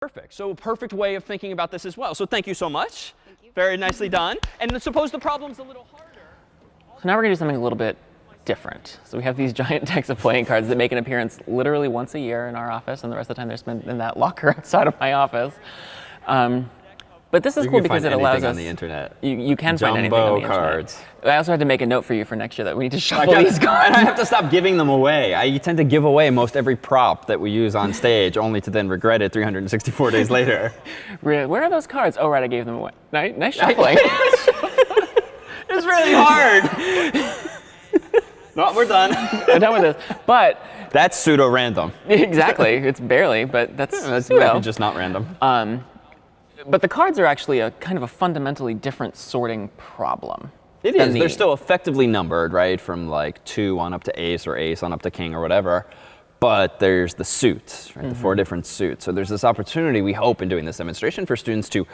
Perfect. So a perfect way of thinking about this as well. So thank you so much. Thank you. Very nicely done. And then suppose the problem's a little harder. So now we're going to do something a little bit different. So we have these giant decks of playing cards that make an appearance literally once a year in our office, and the rest of the time they're spent in that locker outside of my office. But this is cool because it allows us on the internet. You can find anything on the internet. cards. I also had to make a note for you for next year that we need to shuffle these cards. And I have to stop giving them away. I tend to give away most every prop that we use on stage, only to then regret it 364 days later. Where are those cards? Oh, right, I gave them away. Nice shuffling. It's really hard. No, we're done. I'm done with this. But That's pseudo-random. exactly, it's barely, but that's That's pseudo. maybe just not random. But the cards are actually a kind of a fundamentally different sorting problem. It is. They're still effectively numbered, right? From like 2 on up to ace, or ace on up to king, or whatever. But there's the suits, right? The 4 different suits. So there's this opportunity, we hope, in doing this demonstration for students to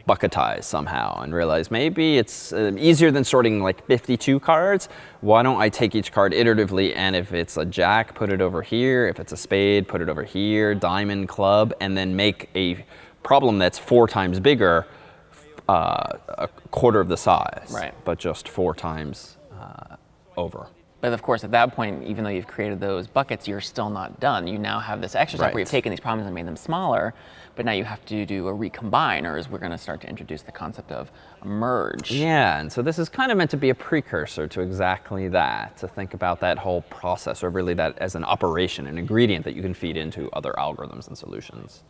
bucketize somehow and realize maybe it's easier than sorting like 52 cards. Why don't I take each card iteratively, and if it's a jack, put it over here. If it's a spade, put it over here. Diamond, club, and then make a problem that's 4 times bigger, a quarter of the size, right? But just 4 times over. But of course, at that point, even though you've created those buckets, you're still not done. You now have this exercise where you've taken these problems and made them smaller, but now you have to do a recombine, or as we're going to start to introduce the concept of a merge. Yeah, and so this is kind of meant to be a precursor to exactly that, to think about that whole process, or really that as an operation, an ingredient that you can feed into other algorithms and solutions.